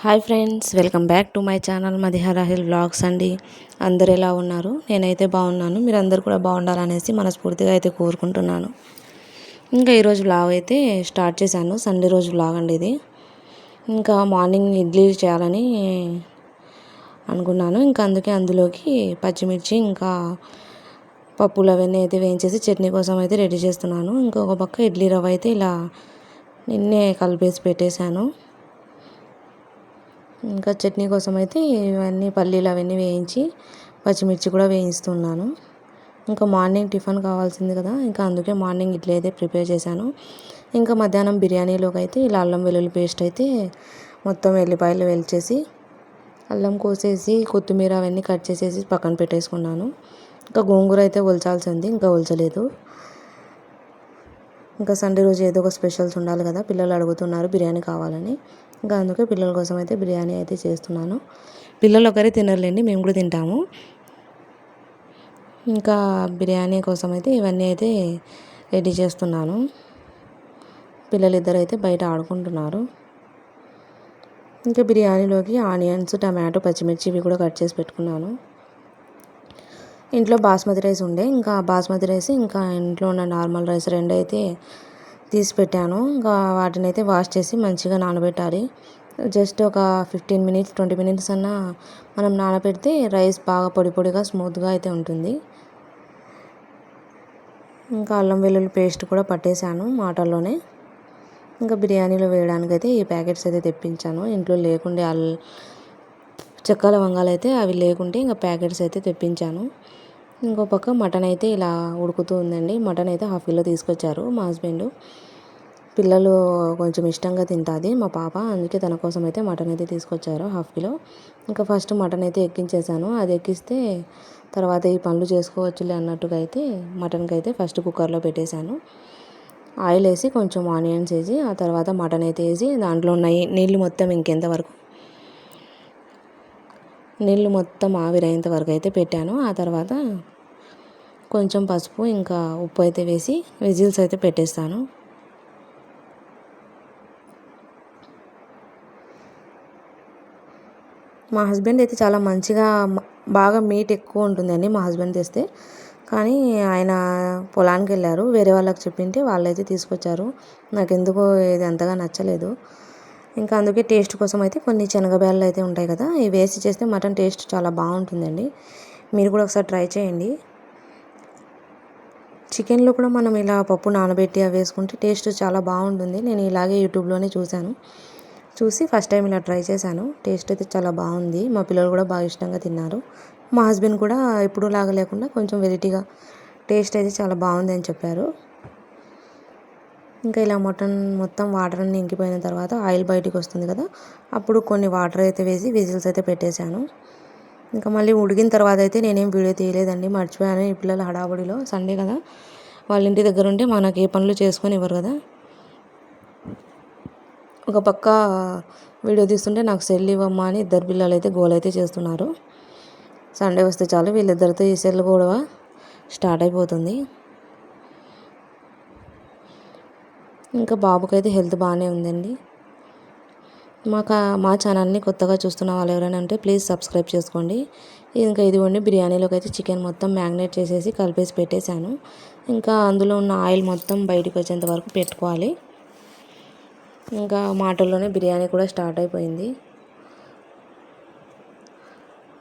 Hi friends, welcome back to my channel మదిహరాహిల్ vlogs అండి. అందరు ఎలా ఉన్నారు? నేనైతే బాగున్నాను. మీరు అందరు కూడా బాగుండాలనేసి మనస్ఫూర్తిగా అయితే కోరుకుంటున్నాను. ఇంకా ఈరోజు వ్లాగ్ అయితే స్టార్ట్ చేశాను. సండే రోజు వ్లాగ్ అండి ఇది. ఇంకా మార్నింగ్ ఇడ్లీ చేయాలని అనుకున్నాను. ఇంకా అందులోకి పచ్చిమిర్చి ఇంకా పప్పులు అవన్నీ అయితే వేయించేసి చట్నీ కోసం అయితే రెడీ చేస్తున్నాను. ఇంకొక పక్క ఇడ్లీ రవ్వ అయితే ఇలా నిన్నే కలిపేసి పెట్టేశాను. ఇంకా చట్నీ కోసం అయితే ఇవన్నీ పల్లీలు అవన్నీ వేయించి పచ్చిమిర్చి కూడా వేయిస్తున్నాను. ఇంకా మార్నింగ్ టిఫిన్ కావాల్సింది కదా, ఇంకా అందుకే మార్నింగ్ ఇడ్లీ అయితే ప్రిపేర్ చేశాను. ఇంకా మధ్యాహ్నం బిర్యానీలోకి అయితే ఇలా అల్లం వెల్లుల్లి పేస్ట్ అయితే మొత్తం వెల్లిపాయలు వెల్చేసి అల్లం కోసేసి కొత్తిమీర అవన్నీ కట్ చేసేసి పక్కన పెట్టేసుకున్నాను. ఇంకా గోంగూర అయితే ఒలచాల్సింది, ఇంకా ఒలచలేదు. ఇంకా సండే రోజు ఏదో ఒక స్పెషల్స్ ఉండాలి కదా, పిల్లలు అడుగుతున్నారు బిర్యానీ కావాలని. ఇంకా అందుకే పిల్లల కోసం అయితే బిర్యానీ అయితే చేస్తున్నాను. పిల్లలు ఒకరే తినర్లేండి, మేము కూడా తింటాము. ఇంకా బిర్యానీ కోసం అయితే ఇవన్నీ అయితే రెడీ చేస్తున్నాను. పిల్లలు ఇద్దరు అయితే బయట ఆడుకుంటున్నారు. ఇంకా బిర్యానీలోకి ఆనియన్స్, టమాటో, పచ్చిమిర్చి ఇవి కూడా కట్ చేసి పెట్టుకున్నాను. ఇంట్లో బాస్మతి రైస్ ఉండే, ఇంకా బాస్మతి రైస్ ఇంకా ఇంట్లో ఉన్న నార్మల్ రైస్ రెండు అయితే తీసి పెట్టాను. ఇంకా వాటిని అయితే వాష్ చేసి మంచిగా నానబెట్టాలి. జస్ట్ ఒక 15 మినిట్స్ 20 మినిట్స్ అన్నా మనం నానబెడితే రైస్ బాగా పొడి పొడిగా స్మూత్గా అయితే ఉంటుంది. ఇంకా అల్లం వెల్లుల్లి పేస్ట్ కూడా పట్టేశాను మాటల్లోనే. ఇంకా బిర్యానీలో వేయడానికి అయితే ఈ ప్యాకెట్స్ అయితే తెప్పించాను. ఇంట్లో లేకుండే చెక్క లవంగాలు అయితే అవి లేకుంటే ఇంకా ప్యాకెట్స్ అయితే తెప్పించాను. ఇంకో పక్క మటన్ అయితే ఇలా ఉడుకుతూ ఉందండి. మటన్ అయితే హాఫ్ కిలో తీసుకొచ్చారు మా హస్బెండ్. పిల్లలు కొంచెం ఇష్టంగా తింటుంది మా పాప, అందుకే తన కోసం అయితే మటన్ అయితే తీసుకొచ్చారు హాఫ్ కిలో. ఇంకా ఫస్ట్ మటన్ అయితే ఎక్కించేసాను. అది ఎక్కిస్తే తర్వాత ఈ పనులు చేసుకోవచ్చులే అన్నట్టుగా అయితే మటన్కి అయితే ఫస్ట్ కుక్కర్లో పెట్టేశాను. ఆయిల్ వేసి కొంచెం ఆనియన్స్ వేసి ఆ తర్వాత మటన్ అయితే వేసి దాంట్లో ఉన్న నీళ్ళు మొత్తం నీళ్ళు మొత్తం ఆవిరైనంత వరకు అయితే పెట్టాను. ఆ తర్వాత కొంచెం పసుపు ఇంకా ఉప్పు అయితే వేసి విజిల్స్ అయితే పెట్టేస్తాను. మా హస్బెండ్ అయితే చాలా మంచిగా బాగా మీట్ ఎక్కువ ఉంటుందండి మా హస్బెండ్ తెస్తే. కానీ ఆయన పొలానికి వెళ్ళారు, వేరే వాళ్ళకి చెప్పింటే వాళ్ళైతే తీసుకొచ్చారు. నాకు ఎందుకో ఇది అంతగా నచ్చలేదు. ఇంకా అందుకే టేస్ట్ కోసం అయితే కొన్ని శనగబ్యాళ్ళు అయితే ఉంటాయి కదా, ఇవి వేసి చేస్తే మటన్ టేస్ట్ చాలా బాగుంటుందండి. మీరు కూడా ఒకసారి ట్రై చేయండి. చికెన్లో కూడా మనం ఇలా పప్పు నానబెట్టి అవి వేసుకుంటే టేస్ట్ చాలా బాగుంటుంది. నేను ఇలాగే యూట్యూబ్లోనే చూసి ఫస్ట్ టైం ఇలా ట్రై చేశాను. టేస్ట్ అయితే చాలా బాగుంది. మా పిల్లలు కూడా బాగా ఇష్టంగా తిన్నారు. మా హస్బెండ్ కూడా ఎప్పుడూ లాగా లేకుండా కొంచెం వెరైటీగా టేస్ట్ అయితే చాలా బాగుంది అని చెప్పారు. ఇంకా ఇలా మటన్ మొత్తం వాటర్ అన్ని ఇంకిపోయిన తర్వాత ఆయిల్ బయటికి వస్తుంది కదా, అప్పుడు కొన్ని వాటర్ అయితే వేసి విజిల్స్ అయితే పెట్టేశాను. ఇంకా మళ్ళీ ఉడికిన తర్వాత అయితే నేనేం వీడియో తీయలేదండి, మర్చిపోయాను. ఈ పిల్లల హడావుడిలో సండే కదా, వాళ్ళ ఇంటి దగ్గర ఉంటే మనకి ఏ పనులు చేసుకొని ఇవ్వరు కదా. ఒక పక్క వీడియో తీస్తుంటే నాకు సెల్ ఇవ్వమ్మా అని ఇద్దరు పిల్లలు అయితే గోల్ అయితే చేస్తున్నారు. సండే వస్తే చాలు వీళ్ళిద్దరితో ఈ సెల్ గొడవ స్టార్ట్ అయిపోతుంది. ఇంకా బాబుకైతే హెల్త్ బాగానే ఉందండి. మా ఛానల్ని కొత్తగా చూస్తున్న వాళ్ళు ఎవరైనా ఉంటే ప్లీజ్ సబ్స్క్రైబ్ చేసుకోండి. ఇంకా ఇదిగోండి బిర్యానీలోకి అయితే చికెన్ మొత్తం మ్యాగ్నేట్ చేసేసి కలిపేసి పెట్టేశాను. ఇంకా అందులో ఉన్న ఆయిల్ మొత్తం బయటకు వచ్చేంత వరకు పెట్టుకోవాలి. ఇంకా మాటల్లోనే బిర్యానీ కూడా స్టార్ట్ అయిపోయింది.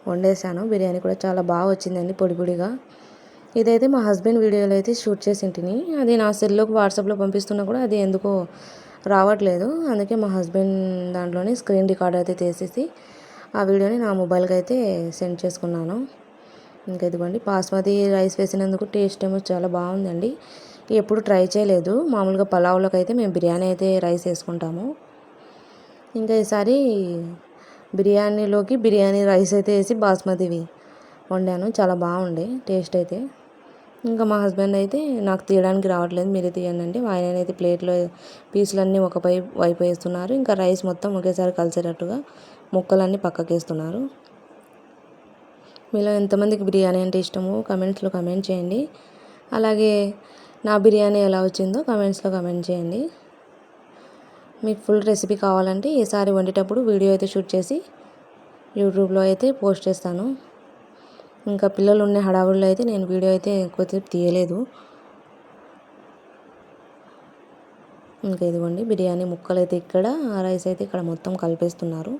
వండేసాను. బిర్యానీ కూడా చాలా బాగా వచ్చిందండి, పొడి పొడిగా. ఇదైతే మా హస్బెండ్ వీడియోలో అయితే షూట్ చేసి ఉంటుంది. అది నా సెల్లోకి వాట్సాప్లో పంపిస్తున్నా కూడా అది ఎందుకో రావట్లేదు. అందుకే మా హస్బెండ్ దాంట్లోనే స్క్రీన్ రికార్డ్ అయితే తీసేసి ఆ వీడియోని నా మొబైల్కి అయితే సెండ్ చేసుకున్నాను. ఇంకా ఇదిగోండి బాస్మతి రైస్ వేసినందుకు టేస్ట్ ఏమో చాలా బాగుందండి. ఎప్పుడు ట్రై చేయలేదు. మామూలుగా పలావ్లోకి అయితే మేము బిర్యానీ అయితే రైస్ వేసుకుంటాము. ఇంకా ఈసారి బిర్యానీలోకి బిర్యానీ రైస్ అయితే వేసి బాస్మతివి వండాను. చాలా బాగుండే టేస్ట్ అయితే. ఇంకా మా హస్బెండ్ అయితే నాకు తీయడానికి రావట్లేదు, మీరే తీయండి అంటే ఆయన అయితే ప్లేట్లో పీసులన్నీ ఒక వైపు వేస్తున్నారు. ఇంకా రైస్ మొత్తం ఒకేసారి కలిసేటట్టుగా ముక్కలన్నీ పక్కకి వేస్తున్నారు. మీలో ఎంతమందికి బిర్యానీ అంటే ఇష్టమో కమెంట్స్లో కమెంట్ చేయండి. అలాగే నా బిర్యానీ ఎలా వచ్చిందో కమెంట్స్లో కమెంట్ చేయండి. మీకు ఫుల్ రెసిపీ కావాలంటే ఈసారి వండేటప్పుడు వీడియో అయితే షూట్ చేసి యూట్యూబ్లో అయితే పోస్ట్ చేస్తాను. ఇంకా పిల్లలు ఉన్న హడావుడిలో అయితే నేను వీడియో అయితే ఎక్కువసేపు తీయలేదు. ఇంకా ఇదిగోండి బిర్యానీ ముక్కలు అయితే ఇక్కడ, రైస్ అయితే ఇక్కడ మొత్తం కలిపేస్తున్నారు.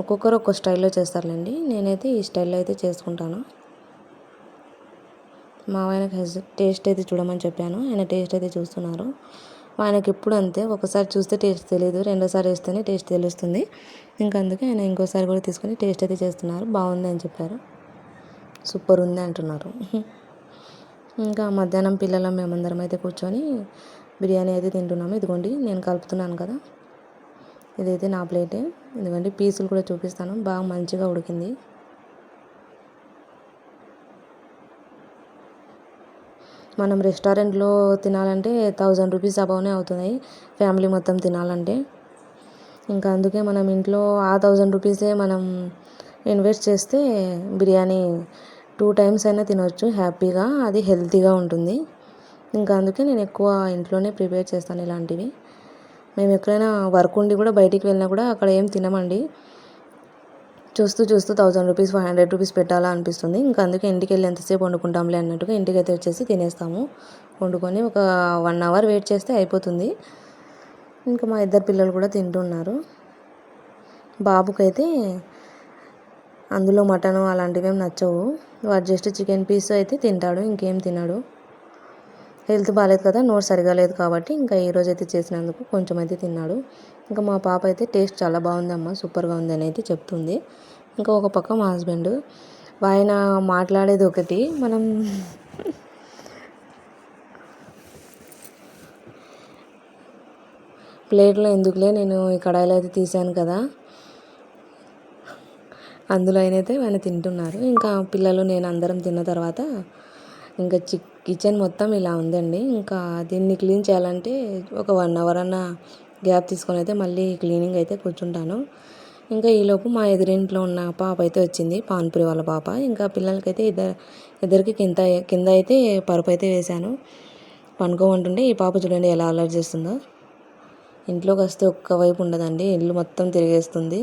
ఒక్కొక్కరు ఒక్కో స్టైల్లో చేస్తారులేండి. నేనైతే ఈ స్టైల్లో అయితే చేసుకుంటాను. మా ఆయనకి టేస్ట్ అయితే చూడమని చెప్పాను. ఆయన టేస్ట్ అయితే చూస్తున్నారు. ఆయనకి ఎప్పుడు అంతే, ఒకసారి చూస్తే టేస్ట్ తెలియదు, రెండోసారి వేస్తేనే టేస్ట్ తెలుస్తుంది. ఇంకా అందుకే ఆయన ఇంకోసారి కూడా తీసుకొని టేస్ట్ అయితే చేస్తున్నారు. బాగుంది అని చెప్పారు. సూపర్ ఉంది అంటున్నారు. ఇంకా మధ్యాహ్నం పిల్లలం మేమందరం అయితే కూర్చొని బిర్యానీ అయితే తింటున్నాము. ఇదిగోండి నేను కలుపుతున్నాను కదా, ఇదైతే నా ప్లేటే. ఇదిగోండి పీసులు కూడా చూపిస్తాను, బాగా మంచిగా ఉడికింది. మనం రెస్టారెంట్లో తినాలంటే 1000 రూపీస్ అబౌనే అవుతున్నాయి ఫ్యామిలీ మొత్తం తినాలంటే. ఇంకా అందుకే మనం ఇంట్లో ఆ 1000 రూపీసే మనం ఇన్వెస్ట్ చేస్తే బిర్యానీ 2 టైమ్స్ అయినా తినవచ్చు హ్యాపీగా. అది హెల్తీగా ఉంటుంది. ఇంకా అందుకే నేను ఎక్కువ ఇంట్లోనే ప్రిపేర్ చేస్తాను ఇలాంటివి. మేము ఎక్కడైనా వర్క్ ఉండి కూడా బయటికి వెళ్ళినా కూడా అక్కడ ఏం తినమండి. చూస్తూ 1000 రూపీస్ 500 రూపీస్ పెట్టాలా అనిపిస్తుంది. ఇంకా అందుకే ఇంటికి వెళ్ళి ఎంతసేపు వండుకుంటాంలే అన్నట్టుగా ఇంటికి అయితే వచ్చేసి తినేస్తాము. వండుకొని ఒక 1 అవర్ వెయిట్ చేస్తే అయిపోతుంది. ఇంకా మా ఇద్దరు పిల్లలు కూడా తింటున్నారు. బాబుకైతే అందులో మటను అలాంటివి ఏం నచ్చవు. వాడు జస్ట్ చికెన్ పీస్ అయితే తింటాడు, ఇంకేం తినడు. హెల్త్ బాగాలేదు కదా, నోరు సరిగా లేదు కాబట్టి ఇంకా ఈరోజు అయితే చేసినందుకు కొంచెం అయితే తిన్నాడు. ఇంకా మా పాప అయితే టేస్ట్ చాలా బాగుందమ్మా, సూపర్గా ఉంది అని అయితే చెప్తుంది. ఇంకా ఒక పక్క మా హస్బెండ్, ఆయన మాట్లాడేది ఒకటి, మనం ప్లేట్లో ఎందుకులే, నేను ఈ కడాయిలో అయితే తీసాను కదా, అందులో అయితే ఆయన తింటున్నారు. ఇంకా పిల్లలు నేను అందరం తిన్న తర్వాత ఇంకా కిచెన్ మొత్తం ఇలా ఉందండి. ఇంకా దీన్ని క్లీన్ చేయాలంటే ఒక 1 అవర్ అన్న గ్యాప్ తీసుకొని అయితే మళ్ళీ క్లీనింగ్ అయితే కూర్చుంటాను. ఇంకా ఈలోపు మా ఎదురింట్లో ఉన్న పాప అయితే వచ్చింది, పాన్పురి వాళ్ళ పాప. ఇంకా పిల్లలకైతే ఇద్దరికి కింద అయితే పరుపు అయితే వేశాను, పనుకోమంటుంటే ఈ పాప చూడండి ఎలా అలర్ట్ చేస్తుందో. ఇంట్లోకి వస్తే ఒక్కవైపు ఉండదండి, ఇల్లు మొత్తం తిరిగేస్తుంది.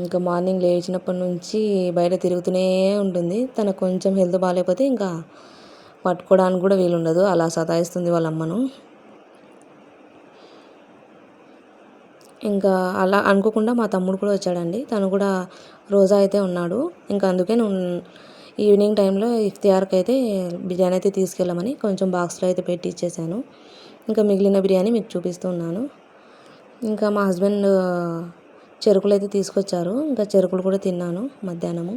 ఇంకా మార్నింగ్ లేచినప్పటి నుంచి బయట తిరుగుతూనే ఉంటుంది. తనకు కొంచెం హెల్త్ బాగాలేకపోతే ఇంకా పట్టుకోవడానికి కూడా వీలుండదు, అలా సతాయిస్తుంది వాళ్ళ అమ్మను. ఇంకా అలా అనుకోకుండా మా తమ్ముడు కూడా వచ్చాడండి. తను కూడా రోజా అయితే ఉన్నాడు. ఇంకా అందుకే ఈవినింగ్ టైంలో ఇఫ్తియార్కి అయితే బిర్యానీ అయితే తీసుకెళ్ళమని కొంచెం బాక్స్లో అయితే పెట్టి ఇచ్చేసాను. ఇంకా మిగిలిన బిర్యానీ మీకు చూపిస్తున్నాను. ఇంకా మా హస్బెండ్ చెరుకులు అయితే తీసుకొచ్చారు. ఇంకా చెరుకులు కూడా తిన్నాను మధ్యాహ్నము.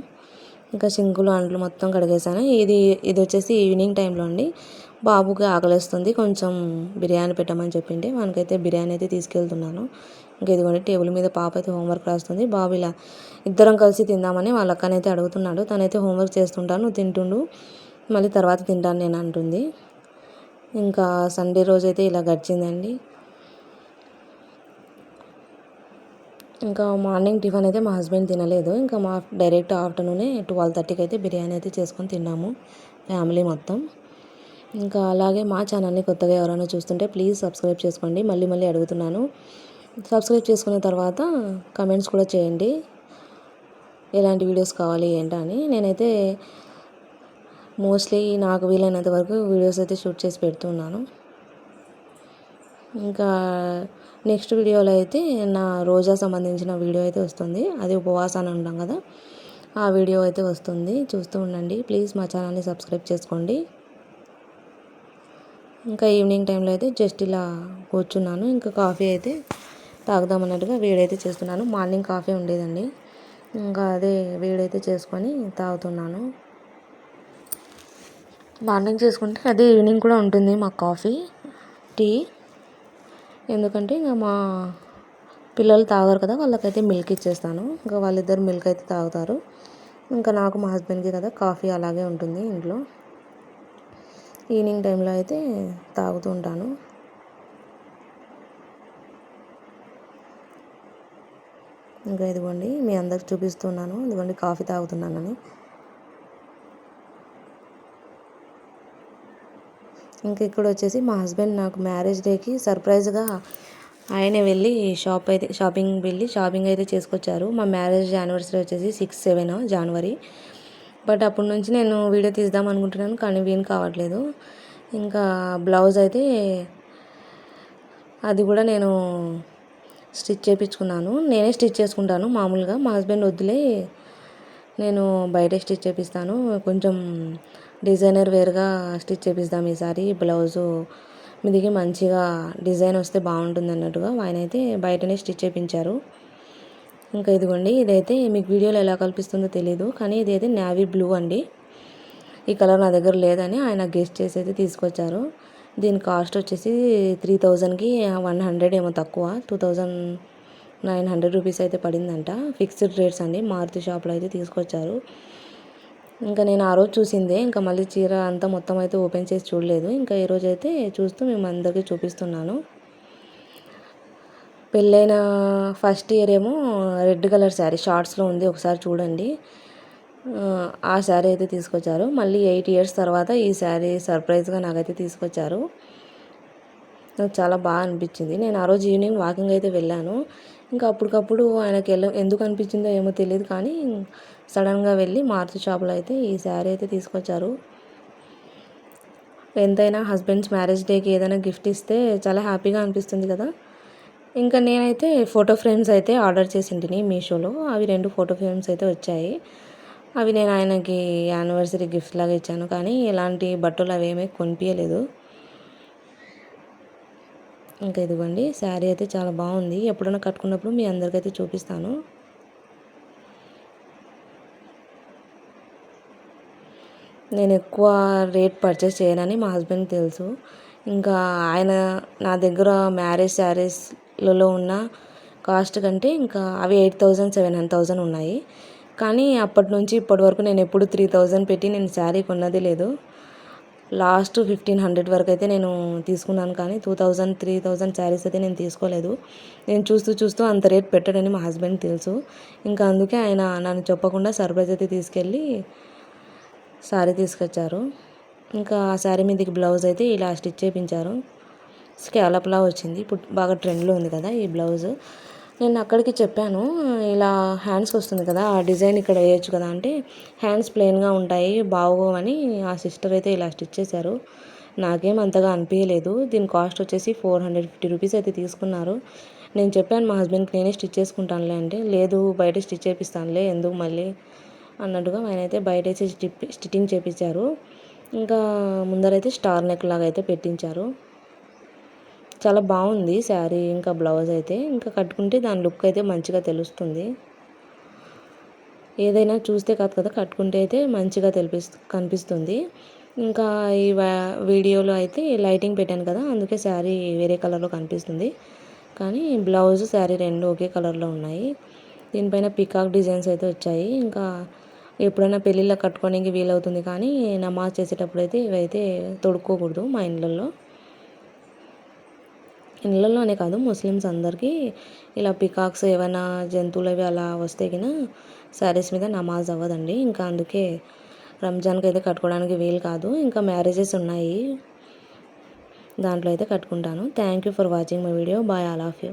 ఇంకా సింకులు అంట్లు మొత్తం కడిగేసాను. ఇది వచ్చేసి ఈవినింగ్ టైంలో అండి. బాబుకి ఆకలిస్తుంది, కొంచెం బిర్యానీ పెట్టమని చెప్పింటే మనకైతే బిర్యానీ అయితే తీసుకెళ్తున్నాను. ఇంకా ఇదిగోండి టేబుల్ మీద పాప అయితే హోంవర్క్ రాస్తుంది. బాబు ఇలా ఇద్దరం కలిసి తిందామని వాళ్ళ అక్కనైతే అడుగుతున్నాడు. తనైతే హోంవర్క్ చేస్తుంటాను, తింటుండు, మళ్ళీ తర్వాత తింటాను నేను అంటుంది. ఇంకా సండే రోజు అయితే ఇలా గడిచిందండి. ఇంకా మార్నింగ్ టిఫిన్ అయితే మా హస్బెండ్ తినలేదు. ఇంకా మా డైరెక్ట్ ఆఫ్టర్నూనే 12:30కి అయితే బిర్యానీ అయితే చేసుకొని తిన్నాము ఫ్యామిలీ మొత్తం. ఇంకా అలాగే మా ఛానల్ని కొత్తగా ఎవరైనా చూస్తుంటే ప్లీజ్ సబ్స్క్రైబ్ చేసుకోండి. మళ్ళీ అడుగుతున్నాను, సబ్స్క్రైబ్ చేసుకున్న తర్వాత కమెంట్స్ కూడా చేయండి, ఎలాంటి వీడియోస్ కావాలి ఏంటని. నేనైతే మోస్ట్లీ నాకు వీలైనంత వరకు వీడియోస్ అయితే షూట్ చేసి పెడుతున్నాను. ఇంకా నెక్స్ట్ వీడియోలో అయితే నా రోజా సంబంధించిన వీడియో అయితే వస్తుంది. అది ఉపవాసాన్ని ఉంటాం కదా, ఆ వీడియో అయితే వస్తుంది, చూస్తూ ఉండండి. ప్లీజ్ మా ఛానల్ని సబ్స్క్రైబ్ చేసుకోండి. ఇంకా ఈవినింగ్ టైంలో అయితే జస్ట్ ఇలా కూర్చున్నాను. ఇంకా కాఫీ అయితే తాగుదామన్నట్టుగా వేడైతే చేస్తున్నాను. మార్నింగ్ కాఫీ ఉండేదండి, ఇంకా అదే వేడైతే చేసుకొని తాగుతున్నాను. మార్నింగ్ చేసుకుంటే అదే ఈవినింగ్ కూడా ఉంటుంది మాకు కాఫీ టీ. ఎందుకంటే ఇంకా మా పిల్లలు తాగరు కదా, వాళ్ళకైతే మిల్క్ ఇచ్చేస్తాను. ఇంకా వాళ్ళిద్దరు మిల్క్ అయితే తాగుతారు. ఇంకా నాకు మా హస్బెండ్కి కదా కాఫీ అలాగే ఉంటుంది ఇంట్లో. ఈవినింగ్ టైంలో అయితే తాగుతూ ఉంటాను. ఇంకా ఇదిగోండి మీ అందరికి చూపిస్తున్నాను, ఇదిగోండి కాఫీ తాగుతున్నానని. ఇంకా ఇక్కడ వచ్చేసి మా హస్బెండ్ నాకు మ్యారేజ్ డేకి సర్ప్రైజ్గా ఆయనే వెళ్ళి షాపింగ్ అయితే చేసుకొచ్చారు. మా మ్యారేజ్ యానివర్సరీ వచ్చేసి 6-7 జనవరి. బట్ అప్పటి నుంచి నేను వీడియో తీద్దాం అనుకుంటున్నాను, కానీ వీలు కావట్లేదు. ఇంకా బ్లౌజ్ అయితే అది కూడా నేను స్టిచ్ చేయించుకున్నాను. నేనే స్టిచ్ చేసుకుంటాను మామూలుగా. మా హస్బెండ్ వద్దులే, నేను బయటే స్టిచ్ చేపిస్తాను, కొంచెం డిజైనర్ వేర్గా స్టిచ్ చేపిస్తాం ఈసారి, బ్లౌజు మీదికి మంచిగా డిజైన్ వస్తే బాగుంటుంది అన్నట్టుగా ఆయన అయితే బయటనే స్టిచ్ చేయించారు. ఇంకా ఇదిగోండి, ఇదైతే మీకు వీడియోలో ఎలా కనిపిస్తుందో తెలీదు, కానీ ఇదైతే నేవీ బ్లూ అండి. ఈ కలర్ నా దగ్గర లేదని ఆయన గెస్ట్ చేసి అయితే తీసుకొచ్చారు. దీని కాస్ట్ వచ్చేసి 3000కి 100 ఏమో తక్కువ, 2900 రూపీస్ అయితే పడిందంట. ఫిక్స్డ్ రేట్స్ అండి, మారుతి షాప్లో అయితే తీసుకొచ్చారు. ఇంకా నేను ఆ రోజు చూసిందే, ఇంకా మళ్ళీ చీర అంతా మొత్తం అయితే ఓపెన్ చేసి చూడలేదు. ఇంకా ఈరోజు అయితే చూస్తూ మేము అందరికీ చూపిస్తున్నాను. పెళ్ళైన ఫస్ట్ ఇయర్ ఏమో రెడ్ కలర్ శారీ షార్ట్స్లో ఉంది, ఒకసారి చూడండి. ఆ శారీ అయితే తీసుకొచ్చారు. మళ్ళీ 8 ఇయర్స్ తర్వాత ఈ శారీ సర్ప్రైజ్గా నాకైతే తీసుకొచ్చారు. నాకు చాలా బాగా అనిపించింది. నేను ఆ రోజు ఈవినింగ్ వాకింగ్ అయితే వెళ్ళాను. ఇంకా అప్పటికప్పుడు ఆయనకి ఎందుకు అనిపించిందో ఏమో తెలియదు, కానీ సడన్గా వెళ్ళి మారుతి షాప్లో అయితే ఈ శారీ అయితే తీసుకొచ్చారు. ఎంతైనా హస్బెండ్స్ మ్యారేజ్ డేకి ఏదైనా గిఫ్ట్ ఇస్తే చాలా హ్యాపీగా అనిపిస్తుంది కదా. ఇంకా నేనైతే ఫోటో ఫ్రేమ్స్ అయితే ఆర్డర్ చేసింటిని మీషోలో. అవి 2 ఫోటో ఫ్రేమ్స్ అయితే వచ్చాయి. అవి నేను ఆయనకి యానివర్సరీ గిఫ్ట్ లాగా ఇచ్చాను, కానీ ఎలాంటి బట్టలు అవి ఏమీ కొనిపించలేదు. ఇంకా ఇదిగోండి, శారీ అయితే చాలా బాగుంది. ఎప్పుడైనా కట్టుకున్నప్పుడు మీ అందరికైతే చూపిస్తాను. నేను ఎక్కువ రేట్ పర్చేస్ చేయనని మా హస్బెండ్కి తెలుసు. ఇంకా ఆయన నా దగ్గర మ్యారేజ్ శారీస్లలో ఉన్న కాస్ట్ కంటే ఇంకా అవి 8000-7000 ఉన్నాయి. కానీ అప్పటి నుంచి ఇప్పటి వరకు నేను ఎప్పుడు 3000 పెట్టి నేను శారీ కొన్నది లేదు. లాస్ట్ 1500 వరకు అయితే నేను తీసుకున్నాను, కానీ 2000-3000 శారీస్ అయితే నేను తీసుకోలేదు. నేను చూస్తూ అంత రేట్ పెట్టడని మా హస్బెండ్కి తెలుసు. ఇంకా అందుకే ఆయన నన్ను చెప్పకుండా సర్ప్రైజ్ అయితే తీసుకెళ్ళి శారీ తీసుకొచ్చారు. ఇంకా ఆ శారీ మీదకి బ్లౌజ్ అయితే ఇలా స్టిచ్ చేయించారు. స్కాలప్లా వచ్చింది. ఇప్పుడు బాగా ట్రెండ్లో ఉంది కదా ఈ బ్లౌజ్. నేను అక్కడికి చెప్పాను, ఇలా హ్యాండ్స్కి వస్తుంది కదా ఆ డిజైన్ ఇక్కడ వేయచ్చు కదా అంటే, హ్యాండ్స్ ప్లెయిన్గా ఉంటాయి బాగోవని ఆ సిస్టర్ అయితే ఇలా స్టిచ్ చేశారు. నాకేం అంతగా అనిపించలేదు. దీని కాస్ట్ వచ్చేసి 450 రూపీస్ అయితే తీసుకున్నారు. నేను చెప్పాను మా హస్బెండ్కి, నేనే స్టిచ్ చేసుకుంటానులే అంటే, లేదు బయట స్టిచ్ చేపిస్తానులే ఎందుకు మళ్ళీ అన్నట్టుగా ఆయన అయితే బయట అయితే స్టిచ్చింగ్ చేయించారు. ఇంకా ముందరైతే స్టార్ నెక్ లాగా అయితే పెట్టించారు. చాలా బాగుంది శారీ, ఇంకా బ్లౌజ్ అయితే ఇంకా కట్టుకుంటే దాని లుక్ అయితే మంచిగా తెలుస్తుంది. ఏదైనా చూస్తే కాదు కదా, కట్టుకుంటే అయితే మంచిగా కనిపిస్తుంది. ఇంకా ఈ వీడియోలో అయితే లైటింగ్ పెట్టాను కదా, అందుకే శారీ వేరే కలర్లో కనిపిస్తుంది, కానీ బ్లౌజ్ శారీ 2 ఒకే కలర్లో ఉన్నాయి. దీనిపైన పికాక్ డిజైన్స్ అయితే వచ్చాయి. ఇంకా ఎప్పుడైనా పెళ్ళిళ్ళ కట్టుకోవడానికి వీలవుతుంది, కానీ నమాజ్ చేసేటప్పుడు అయితే ఇవైతే తొడుక్కోకూడదు. మా ఇళ్ళల్లోనే కాదు, ముస్లిమ్స్ అందరికీ ఇలా పికాక్స్ ఏమైనా జంతువులు అవి అలా వస్తే కినా శారీస్ మీద నమాజ్ అవ్వదండి. ఇంకా అందుకే రంజాన్కి అయితే కట్టుకోవడానికి వీలు కాదు. ఇంకా మ్యారేజెస్ ఉన్నాయి, దాంట్లో అయితే కట్టుకుంటాను. Thank you for watching my video. Bye, all of you.